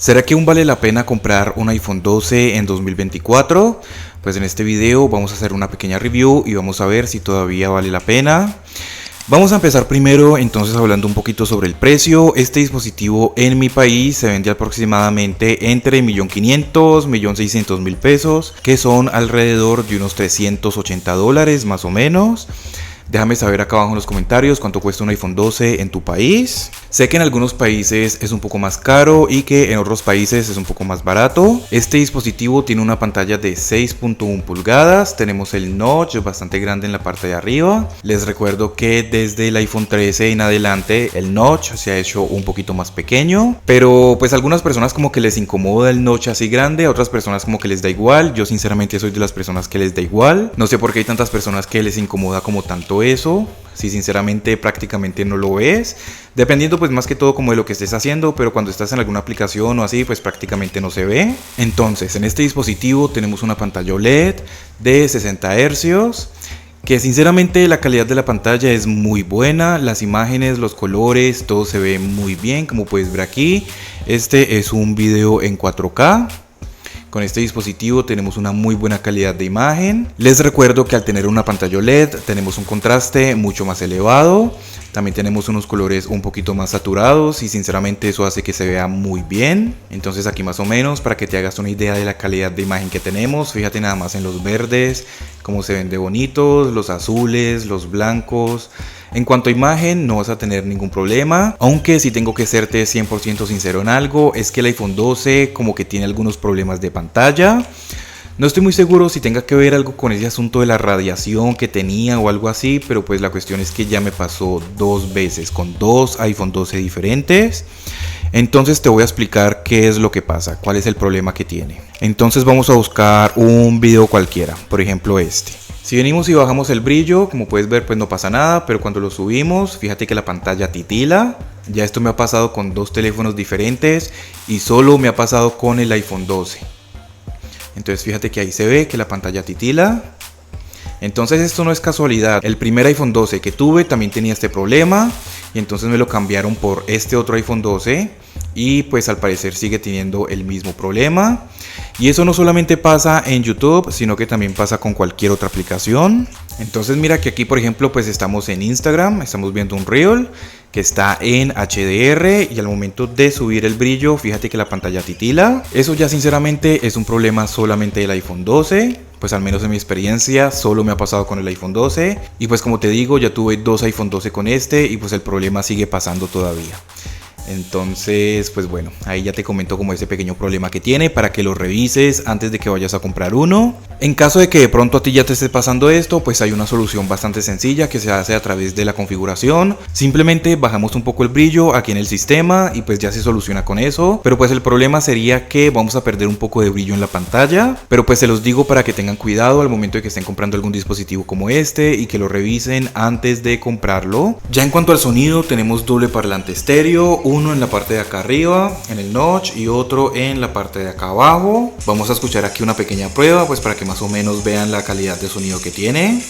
¿Será que aún vale la pena comprar un iPhone 12 en 2024? Pues en este video vamos a hacer una pequeña review y vamos a ver si todavía vale la pena. Vamos a empezar primero entonces hablando un poquito sobre el precio. Este dispositivo en mi país se vende aproximadamente entre 1.500.000, 1.600.000 pesos, que son alrededor de unos $380 más o menos. Déjame saber acá abajo en los comentarios cuánto cuesta un iPhone 12 en tu país. Sé que en algunos países es un poco más caro y que en otros países es un poco más barato. Este dispositivo tiene una pantalla de 6.1 pulgadas. Tenemos el notch bastante grande en la parte de arriba. Les recuerdo que desde el iPhone 13 en adelante el notch se ha hecho un poquito más pequeño. Pero pues a algunas personas como que les incomoda el notch así grande, a otras personas como que les da igual. Yo sinceramente soy de las personas que les da igual. No sé por qué hay tantas personas que les incomoda como tanto eso, si sinceramente prácticamente no lo ves, dependiendo pues más que todo como de lo que estés haciendo, pero cuando estás en alguna aplicación o así pues prácticamente no se ve. Entonces en este dispositivo tenemos una pantalla OLED de 60 Hz, que sinceramente la calidad de la pantalla es muy buena, las imágenes, los colores, todo se ve muy bien como puedes ver aquí. Este es un video en 4K. Con este dispositivo tenemos una muy buena calidad de imagen. Les recuerdo que al tener una pantalla OLED tenemos un contraste mucho más elevado. También tenemos unos colores un poquito más saturados y sinceramente eso hace que se vea muy bien. Entonces aquí más o menos para que te hagas una idea de la calidad de imagen que tenemos. Fíjate nada más en los verdes, cómo se ven de bonitos, los azules, los blancos. En cuanto a imagen no vas a tener ningún problema, aunque si tengo que serte 100% sincero en algo, es que el iPhone 12 como que tiene algunos problemas de pantalla. No estoy muy seguro si tenga que ver algo con ese asunto de la radiación que tenía o algo así, pero pues la cuestión es que ya me pasó dos veces con dos iPhone 12 diferentes. Entonces te voy a explicar qué es lo que pasa, cuál es el problema que tiene. Entonces vamos a buscar un video cualquiera, por ejemplo este. Si venimos y bajamos el brillo, como puedes ver pues no pasa nada, pero cuando lo subimos, fíjate que la pantalla titila. Ya esto me ha pasado con dos teléfonos diferentes y solo me ha pasado con el iPhone 12. Entonces fíjate que ahí se ve que la pantalla titila. Entonces esto no es casualidad, el primer iPhone 12 que tuve también tenía este problema y entonces me lo cambiaron por este otro iPhone 12 y pues al parecer sigue teniendo el mismo problema. Y eso no solamente pasa en YouTube, sino que también pasa con cualquier otra aplicación. Entonces mira que aquí por ejemplo pues estamos en Instagram, estamos viendo un Reel que está en HDR y al momento de subir el brillo fíjate que la pantalla titila. Eso ya sinceramente es un problema solamente del iPhone 12. Pues al menos en mi experiencia solo me ha pasado con el iPhone 12 y pues como te digo ya tuve dos iPhone 12 con este y pues el problema sigue pasando todavía. Entonces pues bueno, ahí ya te comento como ese pequeño problema que tiene para que lo revises antes de que vayas a comprar uno. En caso de que de pronto a ti ya te esté pasando esto, pues hay una solución bastante sencilla que se hace a través de la configuración. Simplemente bajamos un poco el brillo aquí en el sistema y pues ya se soluciona con eso. Pero pues el problema sería que vamos a perder un poco de brillo en la pantalla. Pero pues se los digo para que tengan cuidado al momento de que estén comprando algún dispositivo como este y que lo revisen antes de comprarlo. Ya en cuanto al sonido tenemos doble parlante estéreo, uno en la parte de acá arriba en el notch y otro en la parte de acá abajo. Vamos a escuchar aquí una pequeña prueba pues para que más o menos vean la calidad de sonido que tiene.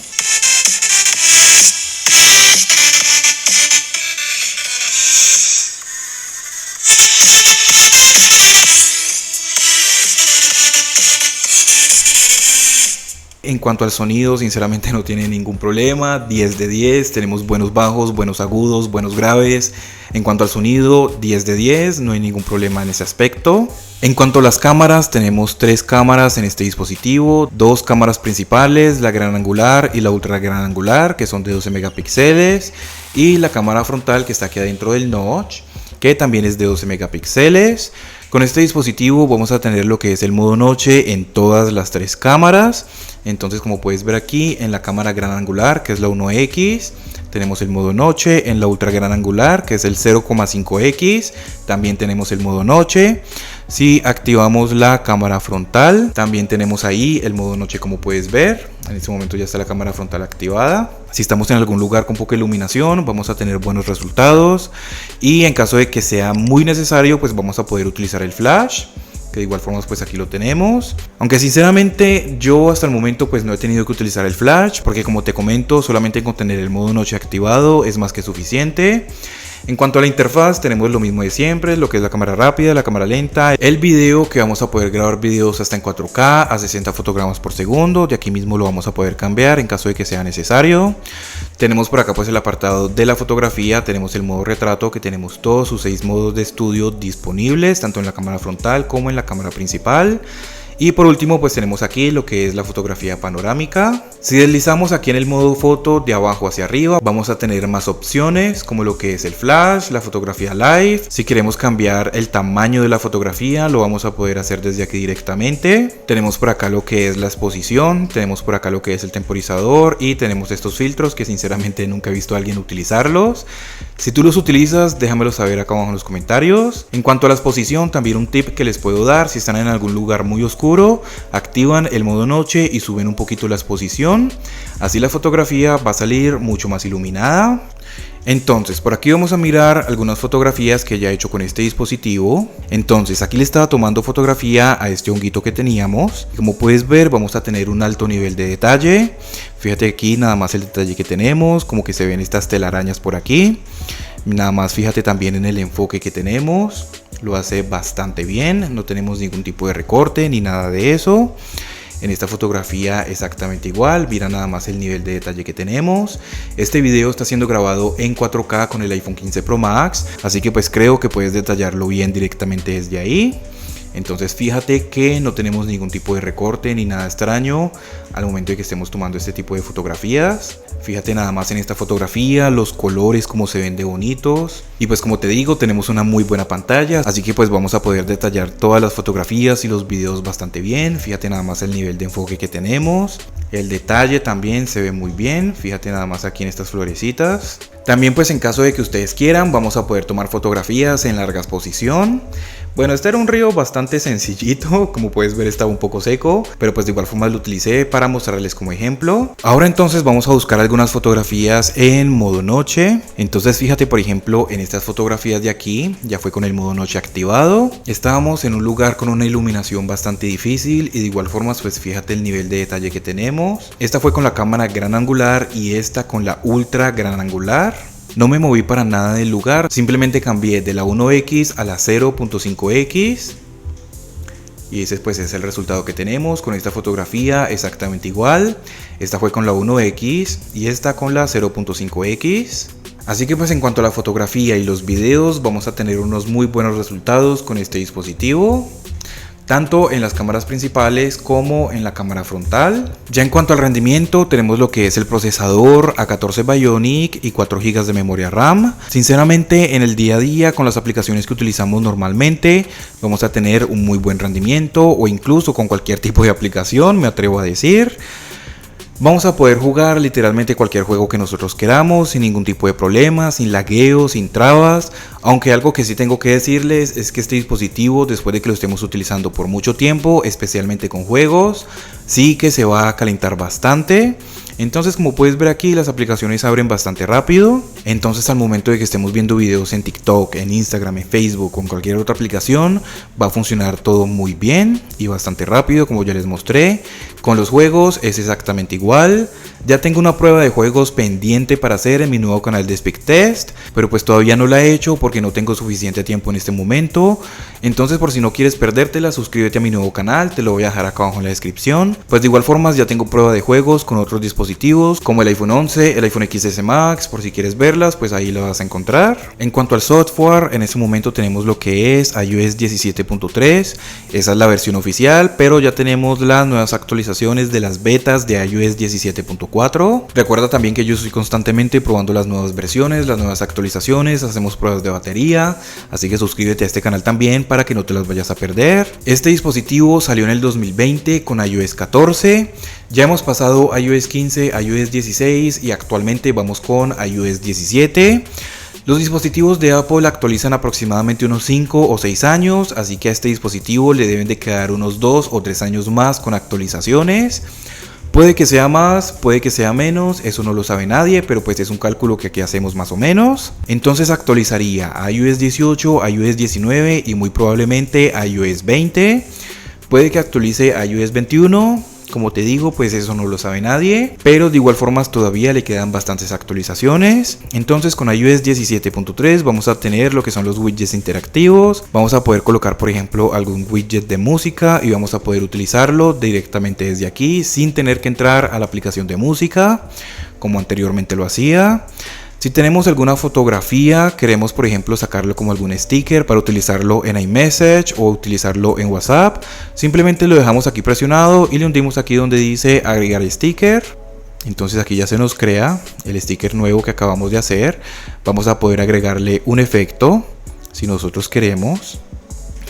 En cuanto al sonido, sinceramente no tiene ningún problema, 10 de 10, tenemos buenos bajos, buenos agudos, buenos graves. En cuanto al sonido, 10 de 10, no hay ningún problema en ese aspecto. En cuanto a las cámaras, tenemos tres cámaras en este dispositivo, dos cámaras principales, la gran angular y la ultra gran angular, que son de 12 megapíxeles, y la cámara frontal que está aquí adentro del notch, que también es de 12 megapíxeles. Con este dispositivo vamos a tener lo que es el modo noche en todas las tres cámaras. Entonces como puedes ver aquí en la cámara gran angular que es la 1X, tenemos el modo noche. En la ultra gran angular que es el 0,5X, también tenemos el modo noche. Si activamos la cámara frontal, también tenemos ahí el modo noche como puedes ver. En este momento ya está la cámara frontal activada. Si estamos en algún lugar con poca iluminación, vamos a tener buenos resultados. Y en caso de que sea muy necesario, pues vamos a poder utilizar el flash, que de igual forma pues aquí lo tenemos. Aunque sinceramente yo hasta el momento pues no he tenido que utilizar el flash, porque como te comento, solamente con tener el modo noche activado es más que suficiente. En cuanto a la interfaz, tenemos lo mismo de siempre, lo que es la cámara rápida, la cámara lenta, el video, que vamos a poder grabar videos hasta en 4K a 60 fotogramas por segundo. De aquí mismo lo vamos a poder cambiar en caso de que sea necesario. Tenemos por acá pues el apartado de la fotografía, tenemos el modo retrato, que tenemos todos sus 6 modos de estudio disponibles, tanto en la cámara frontal como en la cámara principal. Y por último pues tenemos aquí lo que es la fotografía panorámica. Si deslizamos aquí en el modo foto de abajo hacia arriba, vamos a tener más opciones como lo que es el flash, la fotografía live. Si queremos cambiar el tamaño de la fotografía, lo vamos a poder hacer desde aquí directamente. Tenemos por acá lo que es la exposición, tenemos por acá lo que es el temporizador y tenemos estos filtros que sinceramente nunca he visto a alguien utilizarlos. Si tú los utilizas, déjamelo saber acá abajo en los comentarios. En cuanto a la exposición, también un tip que les puedo dar: si están en algún lugar muy oscuro, activan el modo noche y suben un poquito la exposición. Así la fotografía va a salir mucho más iluminada. Entonces, por aquí vamos a mirar algunas fotografías que ya he hecho con este dispositivo. Entonces, aquí le estaba tomando fotografía a este honguito que teníamos. Como puedes ver, vamos a tener un alto nivel de detalle. Fíjate aquí nada más el detalle que tenemos, como que se ven estas telarañas por aquí. Nada más fíjate también en el enfoque que tenemos. Lo hace bastante bien, no tenemos ningún tipo de recorte ni nada de eso. En esta fotografía exactamente igual, mira nada más el nivel de detalle que tenemos. Este video está siendo grabado en 4K con el iPhone 15 Pro Max, así que pues creo que puedes detallarlo bien directamente desde ahí. Entonces fíjate que no tenemos ningún tipo de recorte ni nada extraño al momento de que estemos tomando este tipo de fotografías. Fíjate nada más en esta fotografía, los colores como se ven de bonitos. Y pues como te digo, tenemos una muy buena pantalla, así que pues vamos a poder detallar todas las fotografías y los videos bastante bien. Fíjate nada más el nivel de enfoque que tenemos. El detalle también se ve muy bien, fíjate nada más aquí en estas florecitas. También pues en caso de que ustedes quieran, vamos a poder tomar fotografías en larga exposición. Bueno, este era un río bastante sencillito, como puedes ver estaba un poco seco, pero pues de igual forma lo utilicé para mostrarles como ejemplo. Ahora entonces vamos a buscar algunas fotografías en modo noche. Entonces fíjate por ejemplo en estas fotografías de aquí, ya fue con el modo noche activado. Estábamos en un lugar con una iluminación bastante difícil y de igual forma pues fíjate el nivel de detalle que tenemos. Esta fue con la cámara gran angular y esta con la ultra gran angular. No me moví para nada del lugar, simplemente cambié de la 1X a la 0.5X. Y ese pues es el resultado que tenemos con esta fotografía exactamente igual. Esta fue con la 1X y esta con la 0.5X. Así que pues en cuanto a la fotografía y los videos, vamos a tener unos muy buenos resultados con este dispositivo, tanto en las cámaras principales como en la cámara frontal. Ya en cuanto al rendimiento, tenemos lo que es el procesador A14 Bionic y 4 GB de memoria RAM. Sinceramente, en el día a día con las aplicaciones que utilizamos normalmente, vamos a tener un muy buen rendimiento, o incluso con cualquier tipo de aplicación, me atrevo a decir. Vamos a poder jugar literalmente cualquier juego que nosotros queramos sin ningún tipo de problema, sin lagueo, sin trabas. Aunque algo que sí tengo que decirles es que este dispositivo, después de que lo estemos utilizando por mucho tiempo, especialmente con juegos, sí que se va a calentar bastante. Entonces, como puedes ver aquí, las aplicaciones abren bastante rápido. Entonces, al momento de que estemos viendo videos en TikTok, en Instagram, en Facebook o en cualquier otra aplicación, va a funcionar todo muy bien y bastante rápido, como ya les mostré. Con los juegos es exactamente igual. Ya tengo una prueba de juegos pendiente para hacer en mi nuevo canal de SpeakTest, pero pues todavía no la he hecho porque no tengo suficiente tiempo en este momento. Entonces, por si no quieres perdértela, suscríbete a mi nuevo canal, te lo voy a dejar acá abajo en la descripción. Pues de igual forma ya tengo prueba de juegos con otros dispositivos como el iPhone 11, el iPhone XS Max, por si quieres verlas, pues ahí lo vas a encontrar. En cuanto al software, en este momento tenemos lo que es iOS 17.3, esa es la versión oficial, pero ya tenemos las nuevas actualizaciones de las betas de iOS 17.4. Recuerda también que yo estoy constantemente probando las nuevas versiones, las nuevas actualizaciones, hacemos pruebas de batería, así que suscríbete a este canal también para que no te las vayas a perder. Este dispositivo salió en el 2020 con iOS 14, ya hemos pasado iOS 15, iOS 16 y actualmente vamos con iOS 17. Los dispositivos de Apple actualizan aproximadamente unos 5 o 6 años, así que a este dispositivo le deben de quedar unos 2 o 3 años más con actualizaciones. Puede que sea más, puede que sea menos, eso no lo sabe nadie, pero pues es un cálculo que aquí hacemos más o menos. Entonces actualizaría a iOS 18, iOS 19 y muy probablemente a iOS 20. Puede que actualice a iOS 21, Como te digo, pues eso no lo sabe nadie, pero de igual forma todavía le quedan bastantes actualizaciones. Entonces con iOS 17.3 vamos a tener lo que son los widgets interactivos. Vamos a poder colocar, por ejemplo, algún widget de música y vamos a poder utilizarlo directamente desde aquí sin tener que entrar a la aplicación de música como anteriormente lo hacía. Si tenemos alguna fotografía, queremos por ejemplo sacarlo como algún sticker para utilizarlo en iMessage o utilizarlo en WhatsApp, simplemente lo dejamos aquí presionado y le hundimos aquí donde dice agregar sticker. Entonces aquí ya se nos crea el sticker nuevo que acabamos de hacer. Vamos a poder agregarle un efecto si nosotros queremos.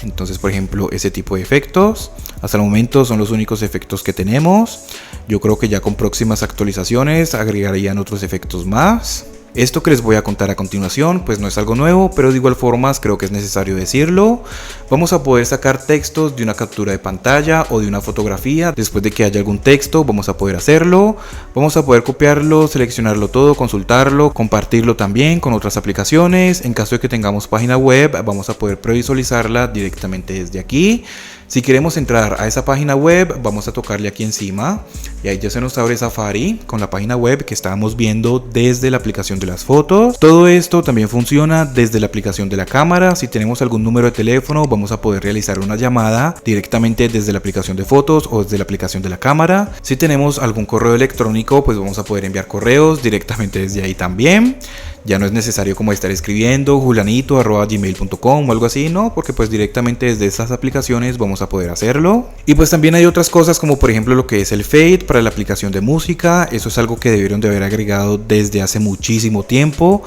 Entonces, por ejemplo, ese tipo de efectos hasta el momento son los únicos efectos que tenemos. Yo creo que ya con próximas actualizaciones agregarían otros efectos más. Esto que les voy a contar a continuación pues no es algo nuevo, pero de igual forma creo que es necesario decirlo. Vamos a poder sacar textos de una captura de pantalla o de una fotografía. Después de que haya algún texto vamos a poder hacerlo. Vamos a poder copiarlo, seleccionarlo todo, consultarlo, compartirlo también con otras aplicaciones. En caso de que tengamos página web vamos a poder previsualizarla directamente desde aquí. Si queremos entrar a esa página web, vamos a tocarle aquí encima y ahí ya se nos abre Safari con la página web que estábamos viendo desde la aplicación de las fotos. Todo esto también funciona desde la aplicación de la cámara. Si tenemos algún número de teléfono, vamos a poder realizar una llamada directamente desde la aplicación de fotos o desde la aplicación de la cámara. Si tenemos algún correo electrónico, pues vamos a poder enviar correos directamente desde ahí también. Ya no es necesario como estar escribiendo julanito@gmail.com o algo así, no, porque pues directamente desde estas aplicaciones vamos a poder hacerlo. Y pues también hay otras cosas como por ejemplo lo que es el Fade para la aplicación de música. Eso es algo que debieron de haber agregado desde hace muchísimo tiempo,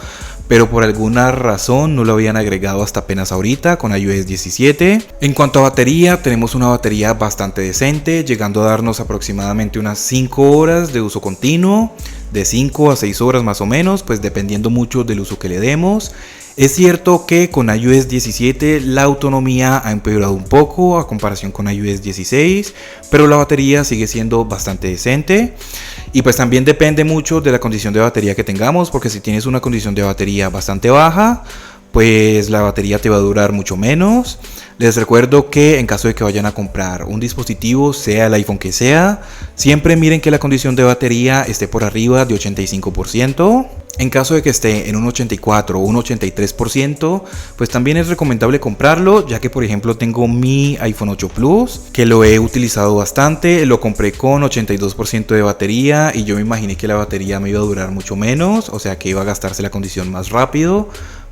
pero por alguna razón no lo habían agregado hasta apenas ahorita con iOS 17. En cuanto a batería, tenemos una batería bastante decente, llegando a darnos aproximadamente unas 5 horas de uso continuo, de 5 a 6 horas más o menos, pues dependiendo mucho del uso que le demos. Es cierto que con iOS 17 la autonomía ha empeorado un poco a comparación con iOS 16, pero la batería sigue siendo bastante decente. Y pues también depende mucho de la condición de batería que tengamos, porque si tienes una condición de batería bastante baja, pues la batería te va a durar mucho menos. Les recuerdo que en caso de que vayan a comprar un dispositivo, sea el iPhone que sea, siempre miren que la condición de batería esté por arriba de 85%. En caso de que esté en un 84 o un 83%, pues también es recomendable comprarlo, ya que por ejemplo tengo mi iPhone 8 Plus, que lo he utilizado bastante. Lo compré con 82% de batería y yo me imaginé que la batería me iba a durar mucho menos, o sea que iba a gastarse la condición más rápido.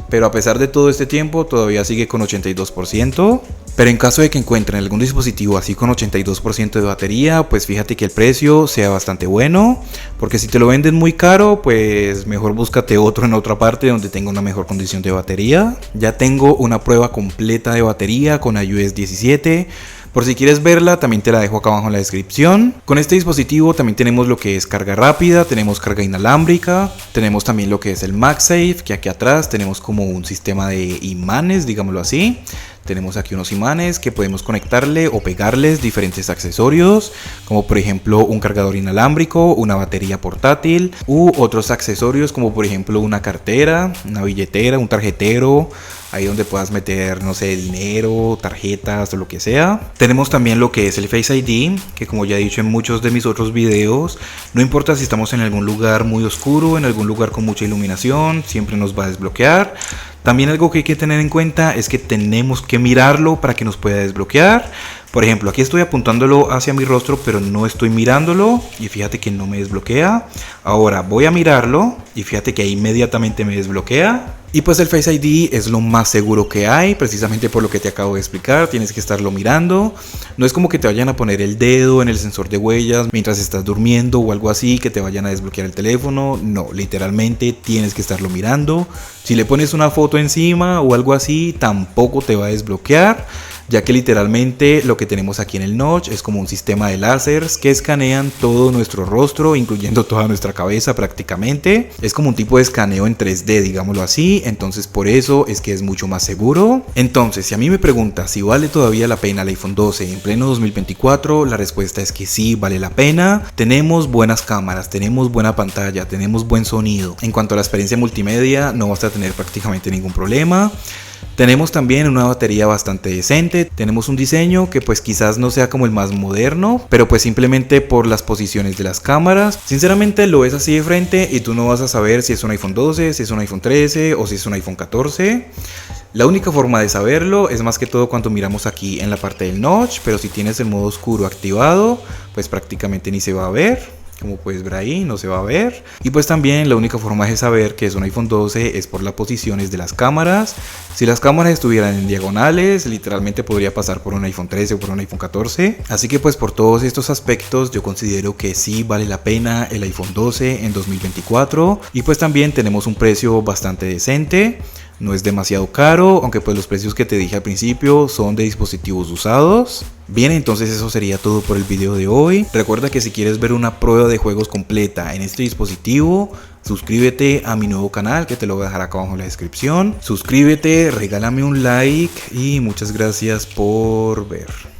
Pero a pesar de todo este tiempo todavía sigue con 82%. Pero en caso de que encuentren algún dispositivo así con 82% de batería, pues fíjate que el precio sea bastante bueno, porque si te lo venden muy caro, pues mejor búscate otro en otra parte donde tenga una mejor condición de batería. Ya tengo una prueba completa de batería con iOS 17. Por si quieres verla, también te la dejo acá abajo en la descripción. Con este dispositivo también tenemos lo que es carga rápida, tenemos carga inalámbrica, tenemos también lo que es el MagSafe, que aquí atrás tenemos como un sistema de imanes, digámoslo así. Tenemos aquí unos imanes que podemos conectarle o pegarles diferentes accesorios, como por ejemplo un cargador inalámbrico, una batería portátil u otros accesorios como por ejemplo una cartera, una billetera, un tarjetero, ahí donde puedas meter, no sé, dinero, tarjetas o lo que sea. Tenemos también lo que es el Face ID, que como ya he dicho en muchos de mis otros videos, no importa si estamos en algún lugar muy oscuro, en algún lugar con mucha iluminación, siempre nos va a desbloquear. También algo que hay que tener en cuenta es que tenemos que mirarlo para que nos pueda desbloquear. Por ejemplo, aquí estoy apuntándolo hacia mi rostro, pero no estoy mirándolo y fíjate que no me desbloquea. Ahora voy a mirarlo y fíjate que ahí inmediatamente me desbloquea. Y pues el Face ID es lo más seguro que hay, precisamente por lo que te acabo de explicar. Tienes que estarlo mirando. No es como que te vayan a poner el dedo en el sensor de huellas mientras estás durmiendo o algo así, que te vayan a desbloquear el teléfono. No, literalmente tienes que estarlo mirando. Si le pones una foto encima o algo así, tampoco te va a desbloquear, ya que literalmente lo que tenemos aquí en el notch es como un sistema de láseres que escanean todo nuestro rostro, incluyendo toda nuestra cabeza prácticamente. Es como un tipo de escaneo en 3D, digámoslo así, entonces por eso es que es mucho más seguro. Entonces, si a mí me preguntas si vale todavía la pena el iPhone 12 en pleno 2024, la respuesta es que sí, vale la pena. Tenemos buenas cámaras, tenemos buena pantalla, tenemos buen sonido. En cuanto a la experiencia multimedia, no vas a tener prácticamente ningún problema. Tenemos también una batería bastante decente, tenemos un diseño que pues quizás no sea como el más moderno, pero pues simplemente por las posiciones de las cámaras, sinceramente lo ves así de frente y tú no vas a saber si es un iPhone 12, si es un iPhone 13 o si es un iPhone 14. La única forma de saberlo es más que todo cuando miramos aquí en la parte del notch, pero si tienes el modo oscuro activado, pues prácticamente ni se va a ver. Como puedes ver ahí, no se va a ver. Y pues también la única forma de saber que es un iPhone 12 es por las posiciones de las cámaras. Si las cámaras estuvieran en diagonales, literalmente podría pasar por un iPhone 13 o por un iPhone 14. Así que pues por todos estos aspectos yo considero que sí vale la pena el iPhone 12 en 2024. Y pues también tenemos un precio bastante decente. No es demasiado caro, aunque pues los precios que te dije al principio son de dispositivos usados. Bien, entonces eso sería todo por el video de hoy. Recuerda que si quieres ver una prueba de juegos completa en este dispositivo, suscríbete a mi nuevo canal que te lo voy a dejar acá abajo en la descripción. Suscríbete, regálame un like y muchas gracias por ver.